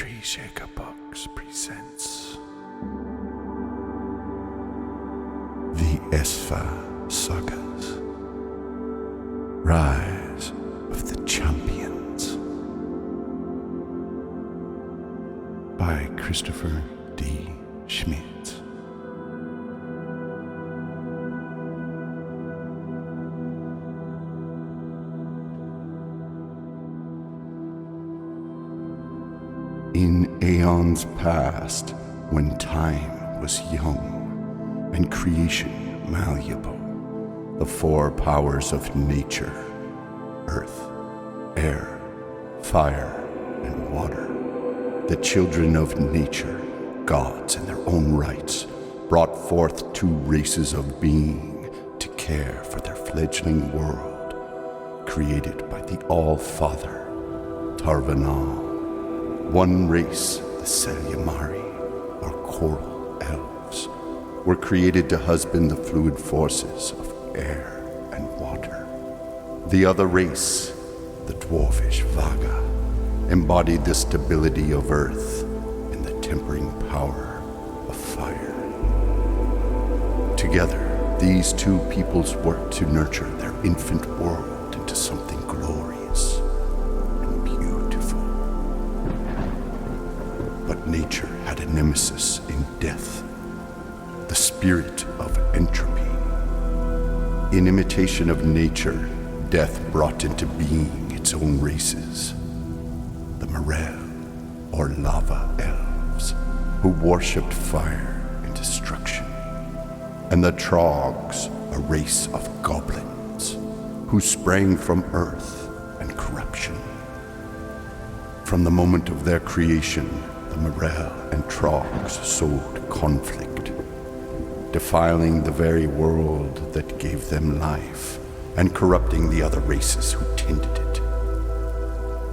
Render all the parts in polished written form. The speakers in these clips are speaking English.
Victory Shaker Box presents the Esfah Sagas, Rise of the Champions, by Christopher D. Schmitz. In aeons past, when time was young and creation malleable, the four powers of nature, earth, air, fire, and water, the children of nature, gods in their own rights, brought forth two races of being to care for their fledgling world, created by the All-Father, Tarvanal. One race, the Selyamari, or Coral Elves, were created to husband the fluid forces of air and water. The other race, the Dwarvish Vaga, embodied the stability of earth and the tempering power of fire. Together, these two peoples worked to nurture their infant world into something glorious and beautiful. But nature had a nemesis in death, the spirit of entropy. In imitation of nature, death brought into being its own races, the Morel, or lava elves, who worshipped fire and destruction, and the Trogs, a race of goblins, who sprang from earth and corruption. From the moment of their creation, the Morel and Trogs sowed conflict, defiling the very world that gave them life and corrupting the other races who tended it.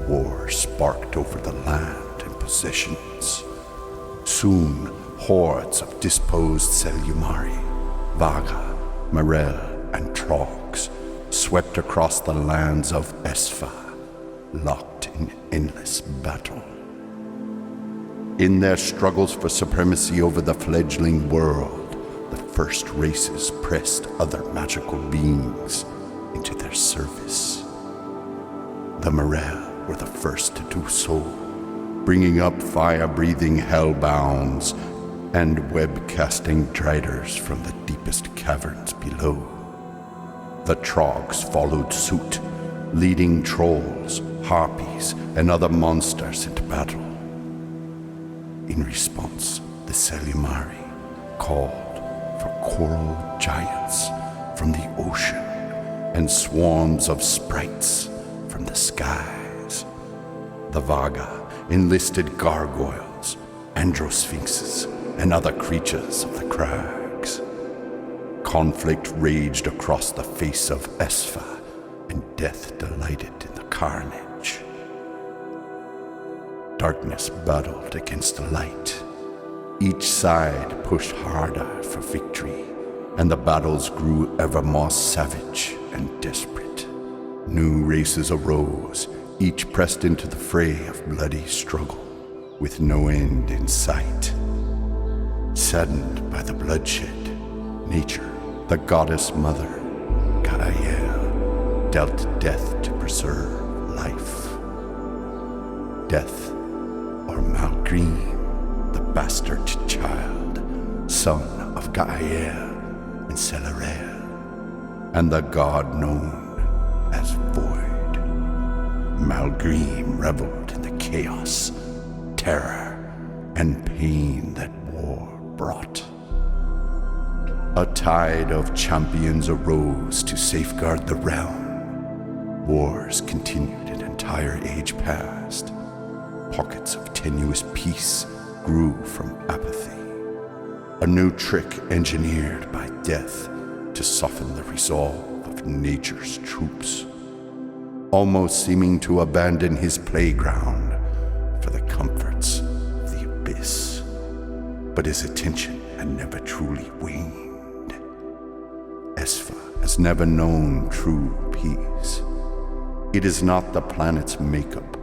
War sparked over the land and possessions. Soon, hordes of disposed Selyamari, Vaga, Morel, and Trogs swept across the lands of Esfah, locked in endless battle. In their struggles for supremacy over the fledgling world, the first races pressed other magical beings into their service. The Morel were the first to do so, bringing up fire-breathing hellbounds and web-casting driders from the deepest caverns below. The Trogs followed suit, leading trolls, harpies, and other monsters into battle. In response, the Selyamari called for coral giants from the ocean and swarms of sprites from the skies. The Vaga enlisted gargoyles, androsphinxes, and other creatures of the crags. Conflict raged across the face of Esfah, and death delighted in the carnage. Darkness battled against light. Each side pushed harder for victory, and the battles grew ever more savage and desperate. New races arose, each pressed into the fray of bloody struggle, with no end in sight. Saddened by the bloodshed, nature, the goddess mother, Gaia, dealt death to preserve life. Death, or Malgrim, the bastard child, son of Gaia and Celerel, and the god known as Void. Malgrim reveled in the chaos, terror, and pain that war brought. A tide of champions arose to safeguard the realm. Wars continued an entire age past. Pockets of tenuous peace grew from apathy. A new trick engineered by death to soften the resolve of nature's troops, almost seeming to abandon his playground for the comforts of the abyss. But his attention had never truly waned. Esfah has never known true peace. It is not the planet's makeup,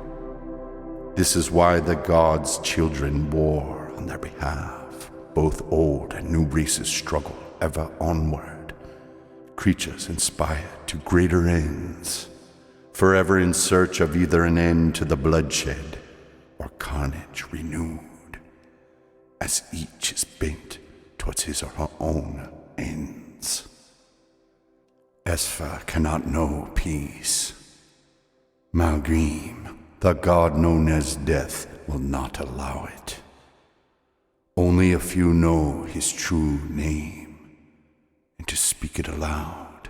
This is why the gods' children war on their behalf. Both old and new races struggle ever onward. Creatures inspired to greater ends, forever in search of either an end to the bloodshed or carnage renewed, as each is bent towards his or her own ends. Esfah cannot know peace. Malgrim, the god known as Death, will not allow it. Only a few know his true name, and to speak it aloud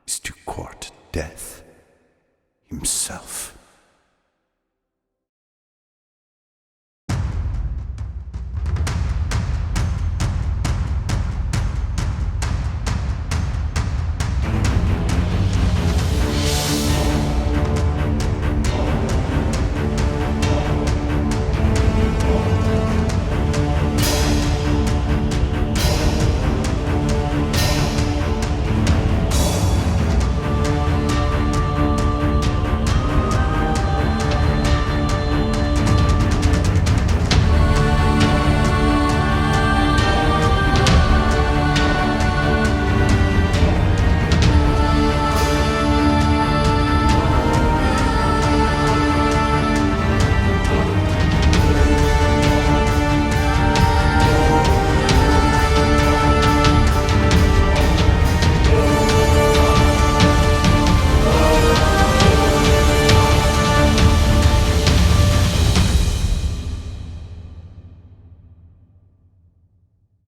is to court Death himself.